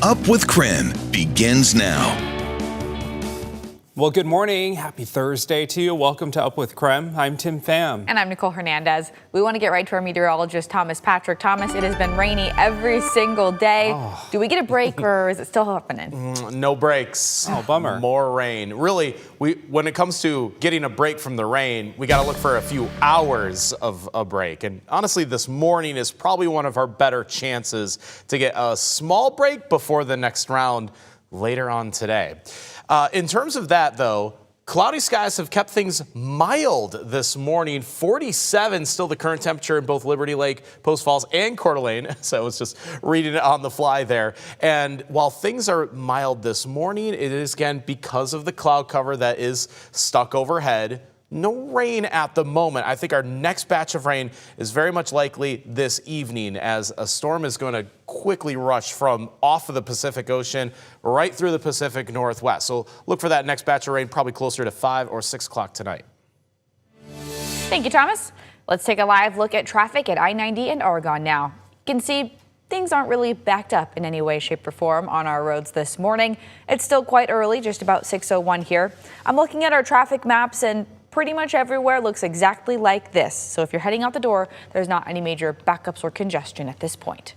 Up with KREM begins now. Well, good morning. Happy Thursday to you. Welcome to Up with KREM. I'm Tim Pham. And I'm Nicole Hernandez. We want to get right to our meteorologist, Thomas Patrick. Thomas, it has been rainy every single day. Do we get a break or is it still happening? No breaks. Oh, bummer. More rain. Really, when it comes to getting a break from the rain, we got to look for a few hours of a break. And honestly, this morning is probably one of our better chances to get a small break before the next round later on today. In terms of that, though, cloudy skies have kept things mild this morning. 47 still the current temperature in both Liberty Lake, Post Falls, and Coeur d'Alene. So I was just reading it on the fly there. And while things are mild this morning, it is, again, because of the cloud cover that is stuck overhead. No rain at the moment. I think our next batch of rain is very much likely this evening as a storm is going to quickly rush from off of the Pacific Ocean right through the Pacific Northwest. So look for that next batch of rain probably closer to 5 or 6 o'clock tonight. Thank you, Thomas. Let's take a live look at traffic at I-90 in Oregon now. You can see things aren't really backed up in any way, shape, or form on our roads this morning. It's still quite early, just about 6:01 here. I'm looking at our traffic maps and pretty much everywhere looks exactly like this. So if you're heading out the door, there's not any major backups or congestion at this point.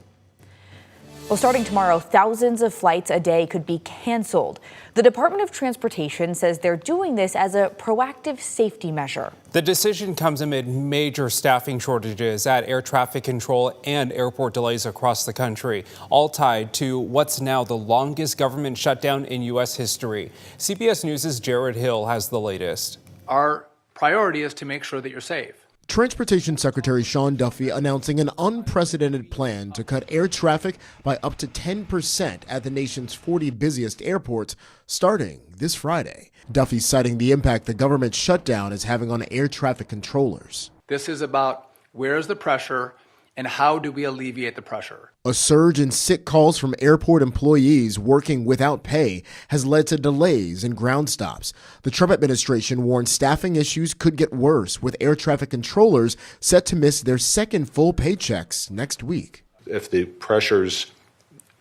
Well, starting tomorrow, thousands of flights a day could be canceled. The Department of Transportation says they're doing this as a proactive safety measure. The decision comes amid major staffing shortages at air traffic control and airport delays across the country, all tied to what's now the longest government shutdown in U.S. history. CBS News' Jared Hill has the latest. Our priority is to make sure that you're safe. Transportation Secretary Sean Duffy announcing an unprecedented plan to cut air traffic by up to 10% at the nation's 40 busiest airports starting this Friday. Duffy citing the impact the government shutdown is having on air traffic controllers. This is about where is the pressure and how do we alleviate the pressure. A surge in sick calls from airport employees working without pay has led to delays in ground stops. The Trump administration warned staffing issues could get worse, with air traffic controllers set to miss their second full paychecks next week. If the pressures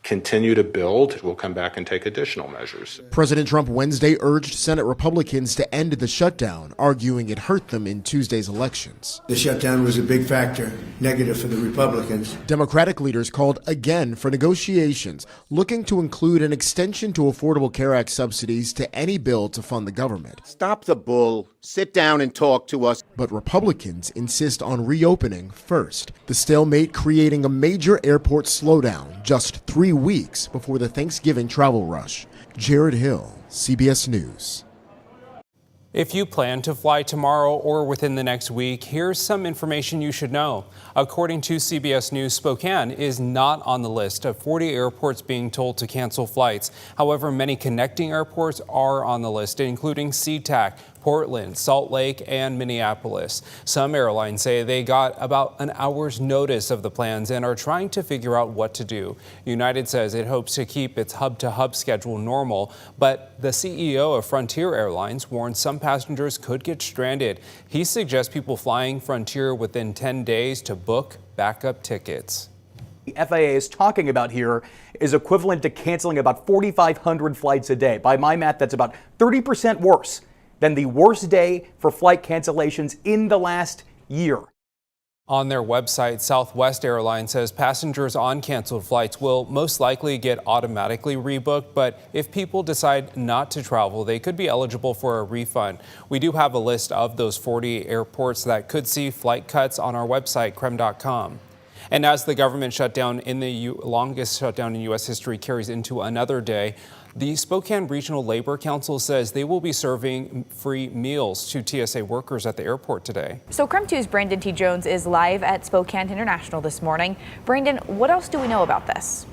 continue to build, we'll come back and take additional measures. President Trump Wednesday urged Senate Republicans to end the shutdown, arguing it hurt them in Tuesday's elections. The shutdown was a big factor, negative for the Republicans. Democratic leaders called again for negotiations, looking to include an extension to Affordable Care Act subsidies to any bill to fund the government. Stop the bull. Sit down and talk to us. But Republicans insist on reopening first. The stalemate creating a major airport slowdown just 3 weeks before the Thanksgiving travel rush. Jared Hill, CBS News. If you plan to fly tomorrow or within the next week, here's some information you should know. According to CBS News, Spokane is not on the list of 40 airports being told to cancel flights. However, many connecting airports are on the list, including SeaTac, Portland, Salt Lake, and Minneapolis. Some airlines say they got about an hour's notice of the plans and are trying to figure out what to do. United says it hopes to keep its hub-to-hub schedule normal, but the CEO of Frontier Airlines warns some passengers could get stranded. He suggests people flying Frontier within 10 days to book backup tickets. The FAA is talking about here is equivalent to canceling about 4,500 flights a day. By my math, that's about 30% worse than the worst day for flight cancellations in the last year. On their website, Southwest Airlines says passengers on canceled flights will most likely get automatically rebooked, but if people decide not to travel, they could be eligible for a refund. We do have a list of those 40 airports that could see flight cuts on our website, KREM.com. And as the government shutdown in the longest shutdown in U.S. history carries into another day, the Spokane Regional Labor Council says they will be serving free meals to TSA workers at the airport today. So KREM 2's Brandon T. Jones is live at Spokane International this morning. Brandon, what else do we know about this?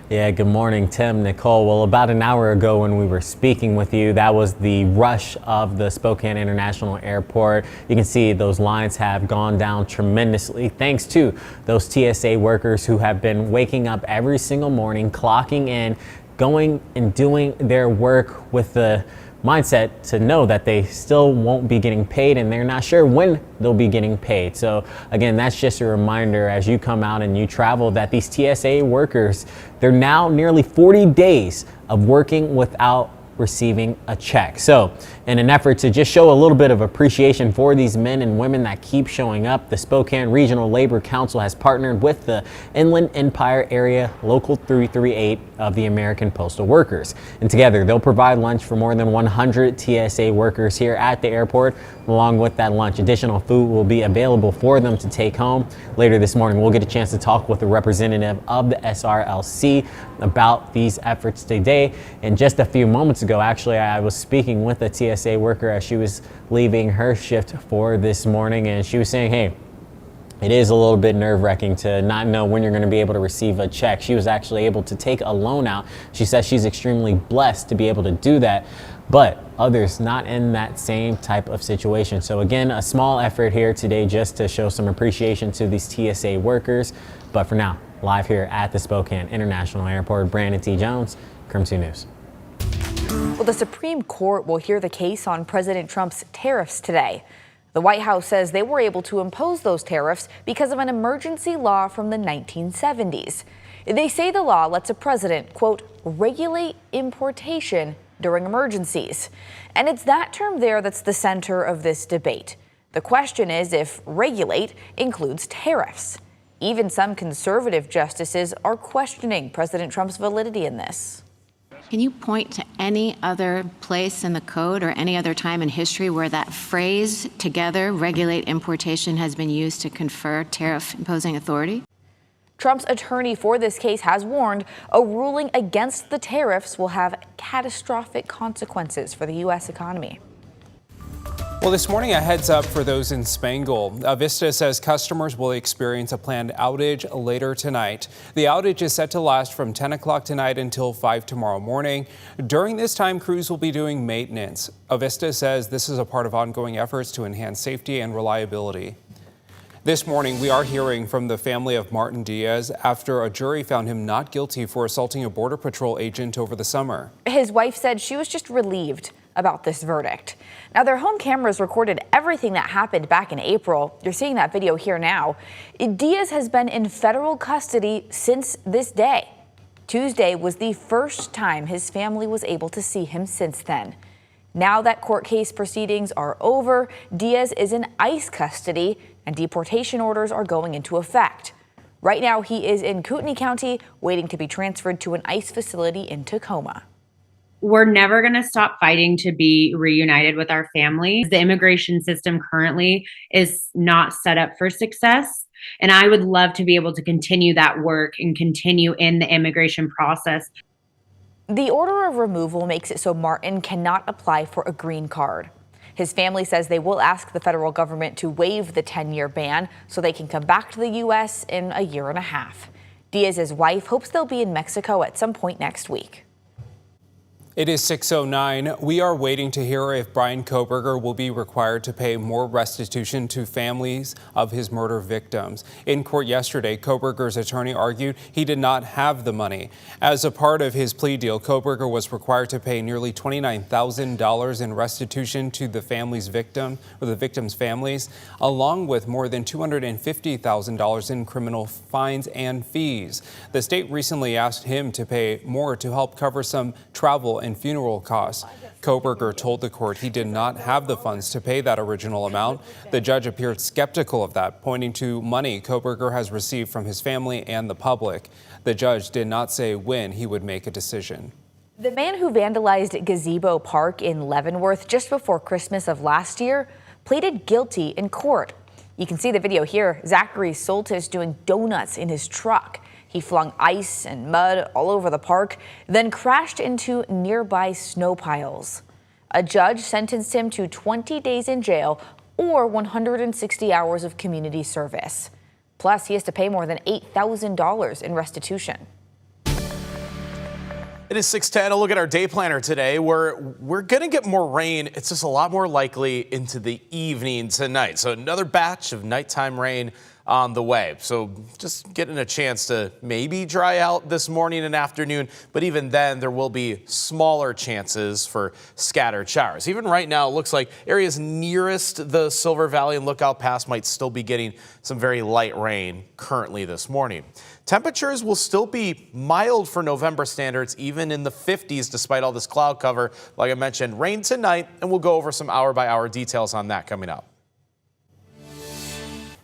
Yeah, good morning, Tim, Nicole. Well, about an hour ago when we were speaking with you, that was the rush of the Spokane International Airport. You can see those lines have gone down tremendously thanks to those TSA workers who have been waking up every single morning, clocking in, going and doing their work with the mindset to know that they still won't be getting paid and they're not sure when they'll be getting paid. So again, that's just a reminder as you come out and you travel that these TSA workers, they're now nearly 40 days of working without receiving a check. So in an effort to just show a little bit of appreciation for these men and women that keep showing up, the Spokane Regional Labor Council has partnered with the Inland Empire Area Local 338 of the American Postal Workers. And together they'll provide lunch for more than 100 TSA workers here at the airport. Along with that lunch, additional food will be available for them to take home. Later this morning, we'll get a chance to talk with a representative of the SRLC about these efforts today. And just a few moments ago, actually, I was speaking with a TSA worker as she was leaving her shift for this morning, and she was saying, hey, it is a little bit nerve-wracking to not know when you're going to be able to receive a check. She was actually able to take a loan out. She says she's extremely blessed to be able to do that, but others not in that same type of situation. So again, a small effort here today just to show some appreciation to these TSA workers. But for now, live here at the Spokane International Airport, Brandon T. Jones, KREM 2 News. Well, the Supreme Court will hear the case on President Trump's tariffs today. The White House says they were able to impose those tariffs because of an emergency law from the 1970s. They say the law lets a president, quote, regulate importation during emergencies. And it's that term there that's the center of this debate. The question is if regulate includes tariffs. Even some conservative justices are questioning President Trump's validity in this. Can you point to any other place in the code or any other time in history where that phrase, together, regulate importation, has been used to confer tariff-imposing authority? Trump's attorney for this case has warned a ruling against the tariffs will have catastrophic consequences for the U.S. economy. Well, this morning, a heads up for those in Spangle. Avista says customers will experience a planned outage later tonight. The outage is set to last from 10 o'clock tonight until 5 tomorrow morning. During this time, crews will be doing maintenance. Avista says this is a part of ongoing efforts to enhance safety and reliability. This morning, we are hearing from the family of Martin Diaz after a jury found him not guilty for assaulting a Border Patrol agent over the summer. His wife said she was just relieved about this verdict. Now, their home cameras recorded everything that happened back in April. You're seeing that video here now. Diaz has been in federal custody since this day. Tuesday was the first time his family was able to see him since then. Now that court case proceedings are over, Diaz is in ICE custody and deportation orders are going into effect. Right now, he is in Kootenai County waiting to be transferred to an ICE facility in Tacoma. We're never going to stop fighting to be reunited with our families. The immigration system currently is not set up for success. And I would love to be able to continue that work and continue in the immigration process. The order of removal makes it so Martin cannot apply for a green card. His family says they will ask the federal government to waive the 10-year ban so they can come back to the U.S. in a year and a half. Diaz's wife hopes they'll be in Mexico at some point next week. It is 6:09. We are waiting to hear if Brian Kohberger will be required to pay more restitution to families of his murder victims. In court yesterday, Kohberger's attorney argued he did not have the money. As a part of his plea deal, Kohberger was required to pay nearly $29,000 in restitution to the victims' families, along with more than $250,000 in criminal fines and fees. The state recently asked him to pay more to help cover some travel and funeral costs. Kohberger told the court he did not have the funds to pay that original amount. The judge appeared skeptical of that, pointing to money Kohberger has received from his family and the public. The judge did not say when he would make a decision. The man who vandalized Gazebo Park in Leavenworth just before Christmas of last year pleaded guilty in court. You can see the video here. Zachary Soltis doing donuts in his truck. He flung ice and mud all over the park, then crashed into nearby snow piles. A judge sentenced him to 20 days in jail or 160 hours of community service. Plus, he has to pay more than $8,000 in restitution. It is 6:10. A look at our day planner today. We're going to get more rain. It's just a lot more likely into the evening tonight. So another batch of nighttime rain on the way. So just getting a chance to maybe dry out this morning and afternoon, but even then there will be smaller chances for scattered showers. Even right now, it looks like areas nearest the Silver Valley and Lookout Pass might still be getting some very light rain currently this morning. Temperatures will still be mild for November standards, even in the 50s despite all this cloud cover. Like I mentioned, rain tonight, and we'll go over some hour-by-hour details on that coming up.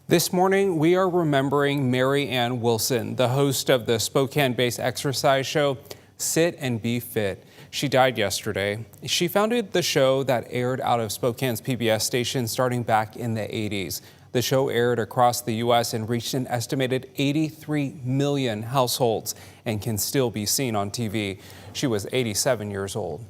This morning, we are remembering Mary Ann Wilson, the host of the Spokane-based exercise show, Sit and Be Fit. She died yesterday. She founded the show that aired out of Spokane's PBS station starting back in the 80s. The show aired across the U.S. and reached an estimated 83 million households and can still be seen on TV. She was 87 years old.